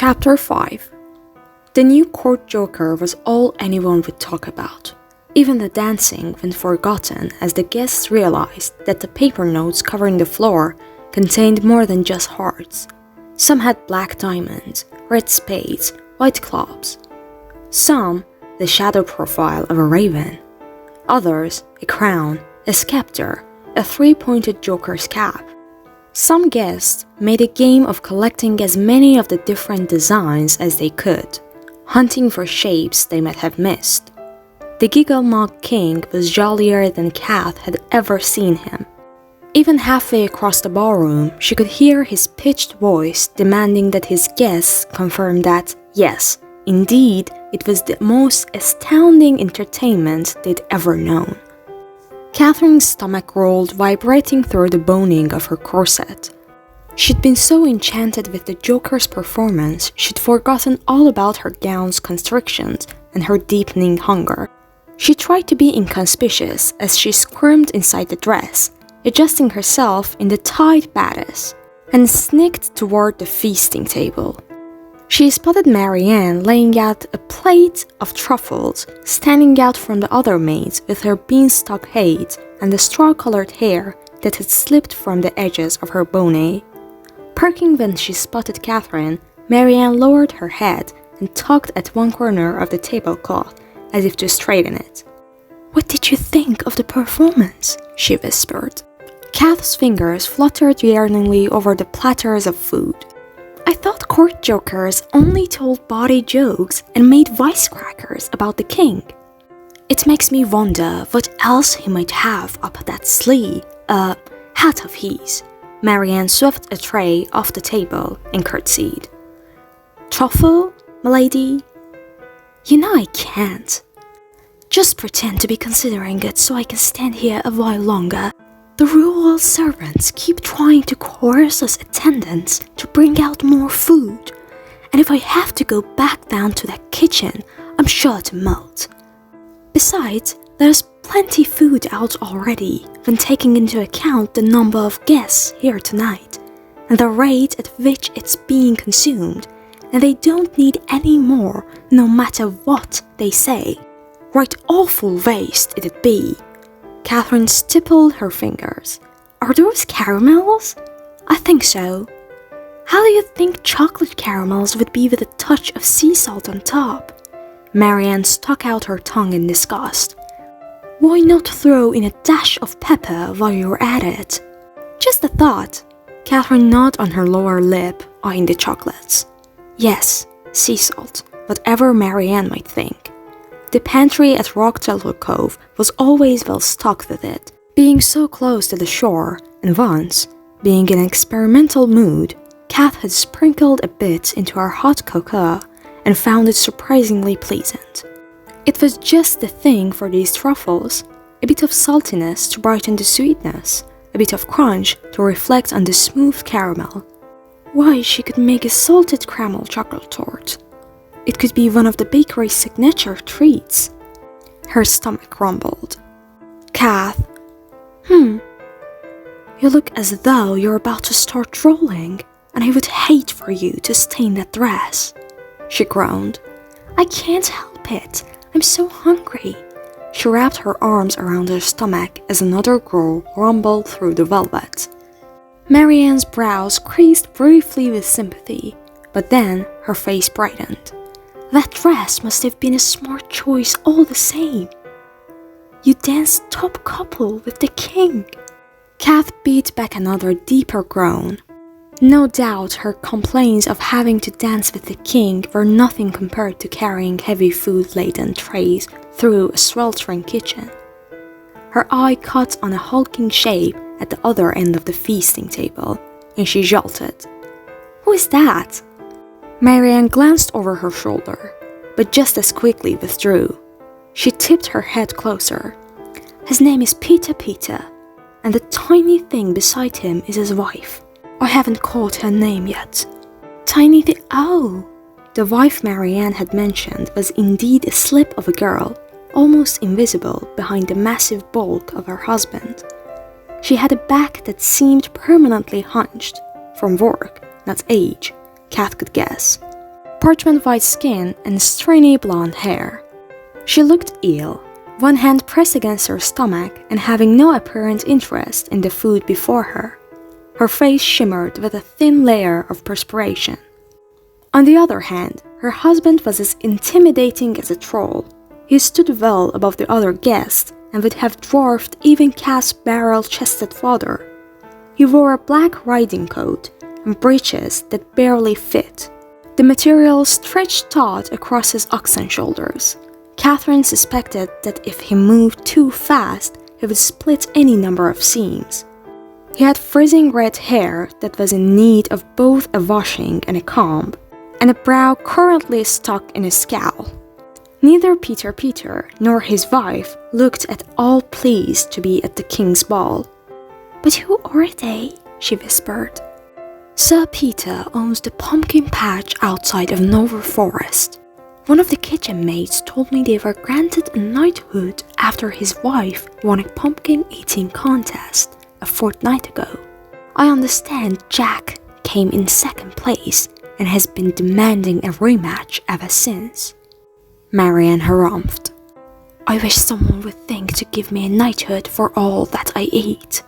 Chapter 5. The new court joker was all anyone would talk about. Even the dancing went forgotten as the guests realized that the paper notes covering the floor contained more than just hearts. Some had black diamonds, red spades, white clubs. Some, the shadow profile of a raven. Others, a crown, a scepter, a three-pointed joker's cap. Some guests made a game of collecting as many of the different designs as they could, hunting for shapes they might have missed. The Giggle Mug King was jollier than Kath had ever seen him. Even halfway across the ballroom, she could hear his pitched voice demanding that his guests confirm that, yes, indeed, it was the most astounding entertainment they'd ever known. Catherine's stomach rolled, vibrating through the boning of her corset. She'd been so enchanted with the Joker's performance, she'd forgotten all about her gown's constrictions and her deepening hunger. She tried to be inconspicuous as she squirmed inside the dress, adjusting herself in the tight bodice, and sneaked toward the feasting table. She spotted Marianne laying out a plate of truffles, standing out from the other maids with her beanstalk hat and the straw-colored hair that had slipped from the edges of her bonnet. Perking when she spotted Catherine, Marianne lowered her head and tugged at one corner of the tablecloth as if to straighten it. "What did you think of the performance?" she whispered. Kath's fingers fluttered yearningly over the platters of food. "I thought court jokers only told bawdy jokes and made wisecrackers about the king. It makes me wonder what else he might have up that sleeve, hat of his." Marianne swept a tray off the table and curtsied. "Truffle, milady?" "You know I can't. Just pretend to be considering it so I can stand here a while longer. The royal servants keep trying to coerce us attendants to bring out more food, and if I have to go back down to that kitchen, I'm sure to melt. Besides, there's plenty food out already when taking into account the number of guests here tonight, and the rate at which it's being consumed, and they don't need any more no matter what they say. Right awful waste it'd be." Catherine stippled her fingers. "Are those caramels?" "I think so." "How do you think chocolate caramels would be with a touch of sea salt on top?" Marianne stuck out her tongue in disgust. "Why not throw in a dash of pepper while you're at it?" "Just a thought." Catherine gnawed on her lower lip, eyeing the chocolates. Yes, sea salt, whatever Marianne might think. The pantry at Rocktello Cove was always well stocked with it, being so close to the shore, and once, being in an experimental mood, Kath had sprinkled a bit into her hot cocoa and found it surprisingly pleasant. It was just the thing for these truffles, a bit of saltiness to brighten the sweetness, a bit of crunch to reflect on the smooth caramel. Why, she could make a salted caramel chocolate tort. It could be one of the bakery's signature treats. Her stomach rumbled. "Kath, you look as though you're about to start drooling, and I would hate for you to stain that dress," she groaned. "I can't help it. I'm so hungry." She wrapped her arms around her stomach as another groan rumbled through the velvet. Marianne's brows creased briefly with sympathy, but then her face brightened. "That dress must have been a smart choice all the same. You danced top couple with the king." Kath beat back another deeper groan. No doubt her complaints of having to dance with the king were nothing compared to carrying heavy food-laden trays through a sweltering kitchen. Her eye caught on a hulking shape at the other end of the feasting table, and she jolted. "Who is that?" Marianne glanced over her shoulder, but just as quickly withdrew. She tipped her head closer. "His name is Peter, and the tiny thing beside him is his wife. I haven't caught her name yet." Oh! The wife Marianne had mentioned was indeed a slip of a girl, almost invisible behind the massive bulk of her husband. She had a back that seemed permanently hunched, from work, not age, Kath could guess. parchment-white skin and stringy blonde hair. She looked ill, one hand pressed against her stomach and having no apparent interest in the food before her. Her face shimmered with a thin layer of perspiration. On the other hand, her husband was as intimidating as a troll. He stood well above the other guests and would have dwarfed even Kath's barrel-chested father. He wore a black riding coat and breeches that barely fit. The material stretched taut across his oxen shoulders. Catherine suspected that if he moved too fast, he would split any number of seams. He had frizzing red hair that was in need of both a washing and a comb, and a brow currently stuck in a scowl. Neither Peter nor his wife looked at all pleased to be at the king's ball. "But who are they?" she whispered. "Sir Peter owns the pumpkin patch outside of Nova Forest. One of the kitchen maids told me they were granted a knighthood after his wife won a pumpkin eating contest a fortnight ago. I understand Jack came in second place and has been demanding a rematch ever since." Marianne harumphed. "I wish someone would think to give me a knighthood for all that I eat."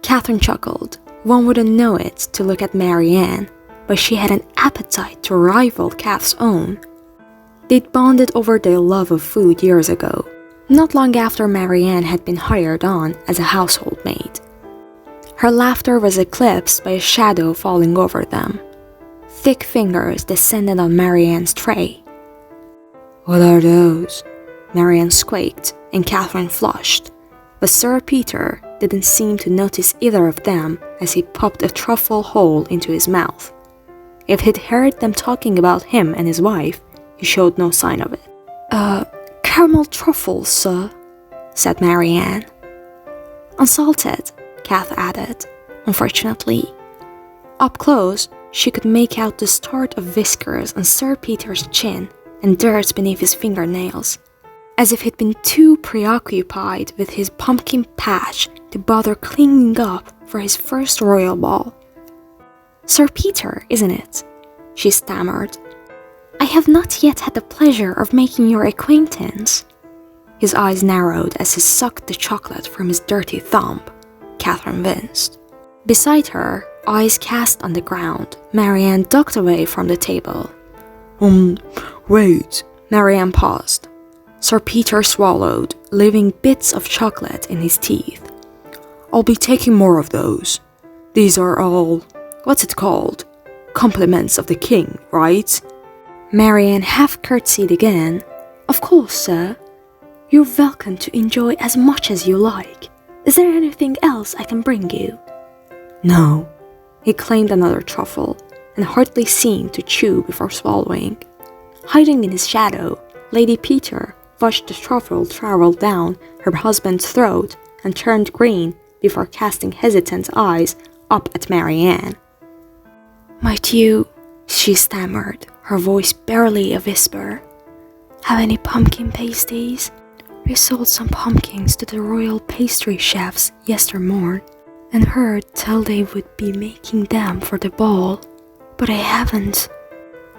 Catherine chuckled. One wouldn't know it to look at Marianne, but she had an appetite to rival Kath's own. They'd bonded over their love of food years ago, not long after Marianne had been hired on as a household maid. Her laughter was eclipsed by a shadow falling over them. Thick fingers descended on Marianne's tray. "What are those?" Marianne squeaked, and Catherine flushed, but Sir Peter didn't seem to notice either of them as he popped a truffle whole into his mouth. If he'd heard them talking about him and his wife, he showed no sign of it. Caramel truffles, sir," said Marianne. "Unsalted," Kath added, unfortunately. Up close, she could make out the start of whiskers on Sir Peter's chin and dirt beneath his fingernails, as if he'd been too preoccupied with his pumpkin patch to bother cleaning up for his first royal ball. "Sir Peter, isn't it?" she stammered. "I have not yet had the pleasure of making your acquaintance." His eyes narrowed as he sucked the chocolate from his dirty thumb. Catherine winced. Beside her, eyes cast on the ground, Marianne ducked away from the table. Wait." Marianne paused. Sir Peter swallowed, leaving bits of chocolate in his teeth. "I'll be taking more of those. These are all, what's it called? Compliments of the king, right?" Marianne half curtsied again. "Of course, sir. You're welcome to enjoy as much as you like. Is there anything else I can bring you?" "No." He claimed another truffle and hardly seemed to chew before swallowing. Hiding in his shadow, Lady Peter watched the truffle travel down her husband's throat and turned green before casting hesitant eyes up at Marianne. "Might you," she stammered, her voice barely a whisper, "have any pumpkin pasties? We sold some pumpkins to the royal pastry chefs yestermorn and heard tell they would be making them for the ball, but I haven't."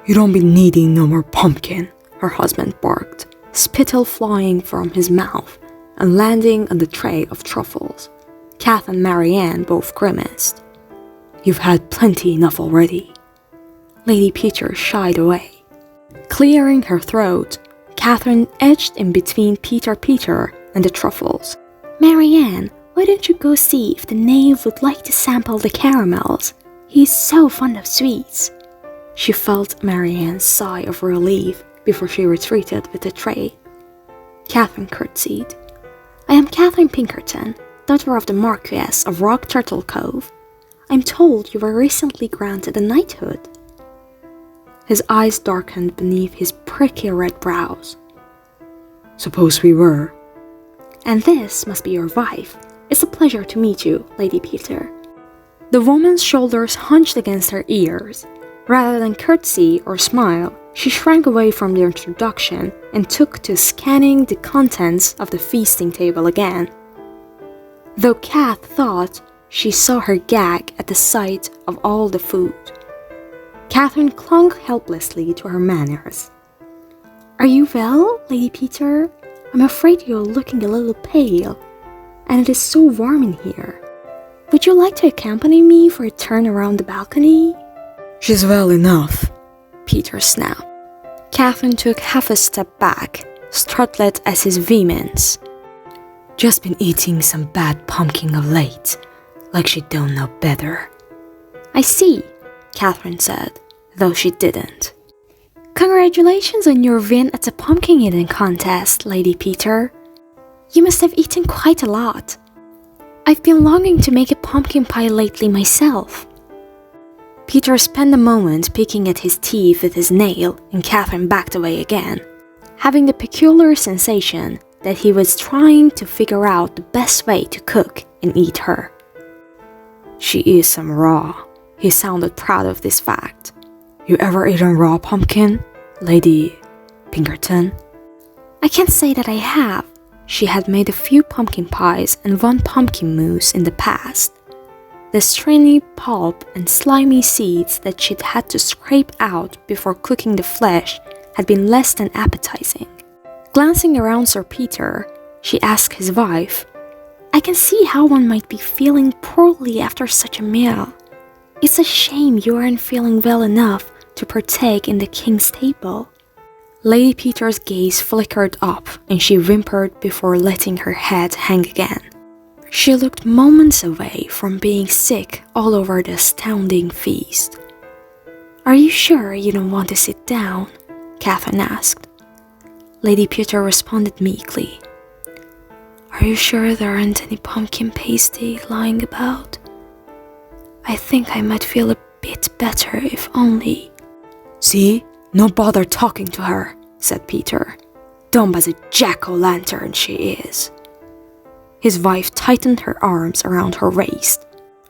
"You don't be needing no more pumpkin," her husband barked, spittle flying from his mouth and landing on the tray of truffles. Kath and Marianne both grimaced. "You've had plenty enough already." Lady Peter shied away. Clearing her throat, Catherine edged in between Peter and the truffles. "Marianne, why don't you go see if the knave would like to sample the caramels? He's so fond of sweets." She felt Marianne's sigh of relief before she retreated with the tray. Catherine curtsied. "I am Catherine Pinkerton, daughter of the Marquess of Rock Turtle Cove. I'm told you were recently granted a knighthood." His eyes darkened beneath his pricky red brows. "Suppose we were." "And this must be your wife. It's a pleasure to meet you, Lady Peter." The woman's shoulders hunched against her ears. Rather than curtsy or smile, she shrank away from the introduction and took to scanning the contents of the feasting table again. Though Kath thought she saw her gag at the sight of all the food. Catherine clung helplessly to her manners. "Are you well, Lady Peter? I'm afraid you're looking a little pale, and it is so warm in here. Would you like to accompany me for a turn around the balcony?" "She's well enough," Peter snapped. Catherine took half a step back, startled at his vehemence. "Just been eating some bad pumpkin of late, like she don't know better." "I see," Catherine said, though she didn't. "Congratulations on your win at the pumpkin eating contest, Lady Peter. You must have eaten quite a lot. I've been longing to make a pumpkin pie lately myself." Peter spent a moment picking at his teeth with his nail, and Catherine backed away again, having the peculiar sensation that he was trying to figure out the best way to cook and eat her. "She is some raw." He sounded proud of this fact. "You ever eaten raw pumpkin, Lady Pinkerton?" "I can't say that I have." She had made a few pumpkin pies and one pumpkin mousse in the past. The stringy pulp and slimy seeds that she'd had to scrape out before cooking the flesh had been less than appetizing. Glancing around Sir Peter, she asked his wife, "I can see how one might be feeling poorly after such a meal. It's a shame you aren't feeling well enough to partake in the king's table." Lady Peter's gaze flickered up and she whimpered before letting her head hang again. She looked moments away from being sick all over the astounding feast. "Are you sure you don't want to sit down?" Catherine asked. Lady Peter responded meekly. "Are you sure there aren't any pumpkin pasty lying about? I think I might feel a bit better if only—" "See? No bother talking to her," said Peter. "Dumb as a jack-o'-lantern she is." His wife tightened her arms around her waist.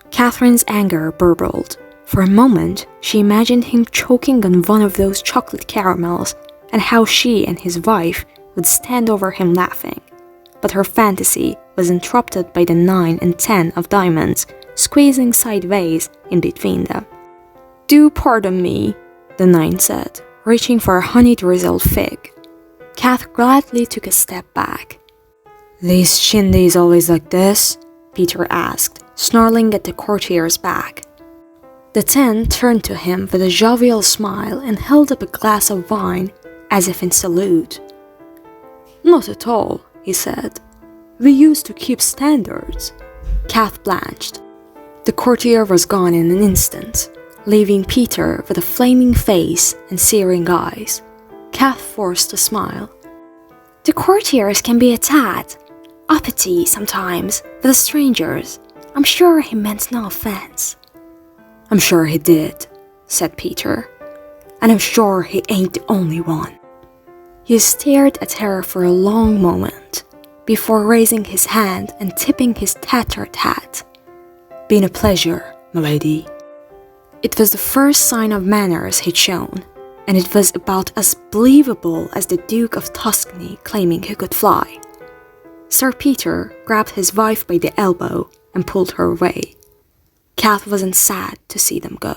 Catherine's anger burbled. For a moment, she imagined him choking on one of those chocolate caramels and how she and his wife would stand over him laughing. But her fantasy was interrupted by the 9 and 10 of diamonds squeezing sideways in between them. "Do pardon me," the 9 said, reaching for a honey-drizzled fig. Kath gladly took a step back. "These shindies always like this?" Peter asked, snarling at the courtier's back. The 10 turned to him with a jovial smile and held up a glass of wine as if in salute. "Not at all," he said. "We used to keep standards." Kath blanched. The courtier was gone in an instant, leaving Peter with a flaming face and searing eyes. Kath forced a smile. "The courtiers can be a tad uppity sometimes with the strangers. I'm sure he meant no offense." "I'm sure he did," said Peter. "And I'm sure he ain't the only one." He stared at her for a long moment, before raising his hand and tipping his tattered hat. "Been a pleasure, m'lady." It was the first sign of manners he'd shown, and it was about as believable as the Duke of Tuscany claiming he could fly. Sir Peter grabbed his wife by the elbow and pulled her away. Kath wasn't sad to see them go.